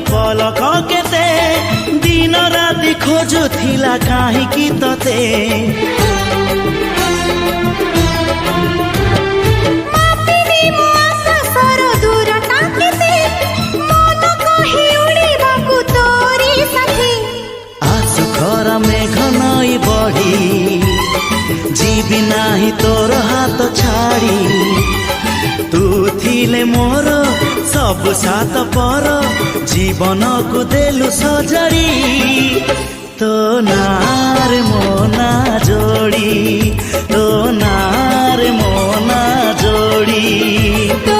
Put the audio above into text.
पलक केते दिन राति खोजुथिला काहींकि तते मापिनी मो आकाशर दूरता केते मन कहि उड़िबाकु तोरी साथी आसु खर मेघ नई बढी जीवी नाही तोर हाथ छाड़ी तू थिले मोर सब सात पर जीवन को देलु सजरी तो नार मोना जोड़ी तो नार मोना जोड़ी।